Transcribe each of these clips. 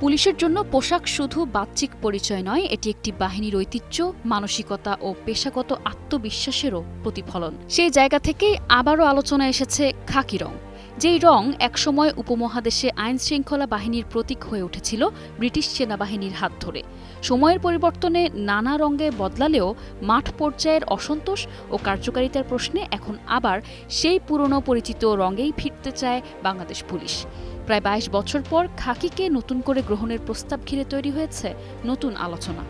পুলিশের জন্য পোশাক শুধু বাহ্যিক পরিচয় নয়, এটি একটি বাহিনীর ঐতিহ্য, মানসিকতা ও পেশাগত আত্মবিশ্বাসেরও প্রতিফলন। সেই জায়গা থেকেই আবারও আলোচনা এসেছে খাকি রং। যেই রং একসময় উপমহাদেশে আইনশৃঙ্খলা বাহিনীর প্রতীক হয়ে উঠেছিল ব্রিটিশ সেনাবাহিনীর হাত ধরে। সময়ের পরিবর্তনে নানা রঙে বদলালেও মাঠ পর্যায়ের অসন্তোষ ও কার্যকারিতার প্রশ্নে এখন আবার সেই পুরনো পরিচিত রঙেই ফিরতে চায় বাংলাদেশ পুলিশ। প্রায় ২২ বছর পর খাকিকে নতুন করে গ্রহণের প্রস্তাব ঘিরে তৈরি হয়েছে নতুন আলোচনা।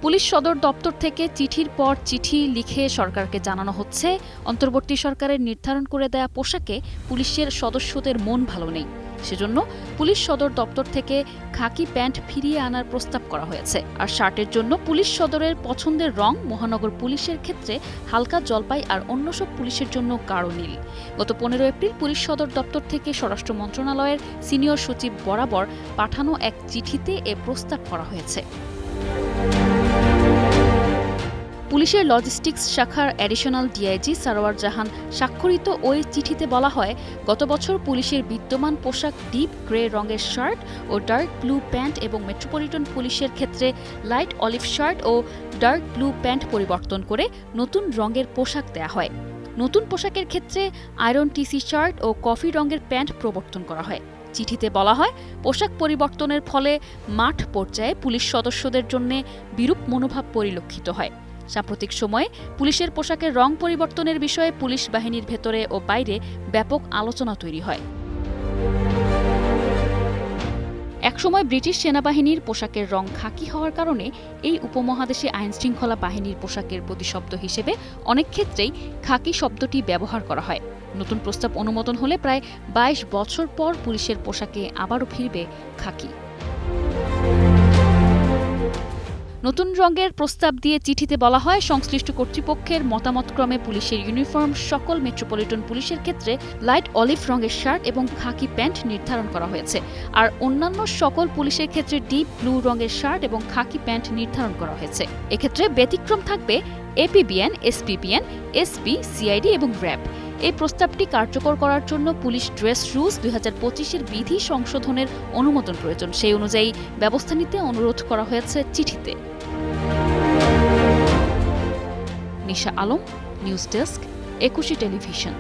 পুলিশ সদর দপ্তর থেকে চিঠির পর চিঠি লিখে সরকারকে জানানো হচ্ছে, অন্তর্বর্তী সরকারের নির্ধারণ করে দেয়া পোশাকে পুলিশের সদস্যদের মন ভালো নেই। সেজন্য পুলিশ সদর দপ্তর থেকে খাকি প্যান্ট ফিরিয়ে আনার প্রস্তাব করা হয়েছে। আর শার্টের জন্য পুলিশ সদরের পছন্দের রং মহানগর পুলিশের ক্ষেত্রে হালকা জলপাই, আর অন্য সব পুলিশের জন্য গাঢ় নীল। গত ১৫ এপ্রিল পুলিশ সদর দপ্তর থেকে স্বরাষ্ট্র মন্ত্রণালয়ের সিনিয়র সচিব বরাবর পাঠানো এক চিঠিতে এ প্রস্তাব করা হয়েছে। পুলিশের লজিস্টিক্স শাখার অ্যাডিশনাল ডিআইজি সারোয়ার জাহান স্বাক্ষরিত ওই চিঠিতে বলা হয়, গত বছর পুলিশের বিদ্যমান পোশাক ডিপ গ্রে রঙের শার্ট ও ডার্ক ব্লু প্যান্ট এবং মেট্রোপলিটন পুলিশের ক্ষেত্রে লাইট অলিভ শার্ট ও ডার্ক ব্লু প্যান্ট পরিবর্তন করে নতুন রঙের পোশাক দেয়া হয়। নতুন পোশাকের ক্ষেত্রে আয়রন টিসি শার্ট ও কফি রঙের প্যান্ট প্রবর্তন করা হয়। চিঠিতে বলা হয়, পোশাক পরিবর্তনের ফলে মাঠ পর্যায়ে পুলিশ সদস্যদের জন্য বিরূপ মনোভাব পরিলক্ষিত হয়। সাম্প্রতিক সময়ে পুলিশের পোশাকের রং পরিবর্তনের বিষয়ে পুলিশ বাহিনীর ভেতরে ও বাইরে ব্যাপক আলোচনা তৈরি হয়। একসময় ব্রিটিশ সেনাবাহিনীর পোশাকের রং খাকি হওয়ার কারণে এই উপমহাদেশে আইনশৃঙ্খলা বাহিনীর পোশাকের প্রতিশব্দ হিসেবে অনেক ক্ষেত্রেই খাকি শব্দটি ব্যবহার করা হয়। নতুন প্রস্তাব অনুমোদন হলে প্রায় ২২ বছর পর পুলিশের পোশাকে আবারও ফিরবে খাকি। নতুন রঙের প্রস্তাব দিয়ে চিঠিতে বলা হয়, সংশ্লিষ্ট কর্তৃপক্ষের মতামতক্রমে পুলিশের ইউনিফর্ম সকল মেট্রোপলিটন পুলিশের ক্ষেত্রে লাইট অলিভ রঙের শার্ট এবং খাকি প্যান্ট নির্ধারণ করা হয়েছে। আর অন্যান্য সকল পুলিশের ক্ষেত্রে ডিপ ব্লু রঙের শার্ট এবং খাকি প্যান্ট নির্ধারণ করা হয়েছে। এক্ষেত্রে ব্যতিক্রম থাকবে এপিবিএন, এসপিবিএন, এসপি, সিআইডি এবং র্যাব। এই প্রস্তাবটি কার্যকর করার জন্য পুলিশ ড্রেস রুলস ২০২৫-এর বিধি সংশোধনের অনুমোদন প্রয়োজন। সেই অনুযায়ী ব্যবস্থা নিতে অনুরোধ করা হয়েছে চিঠিতে। নিশা আলম, নিউজ ডেস্ক, একুশে টেলিভিশন।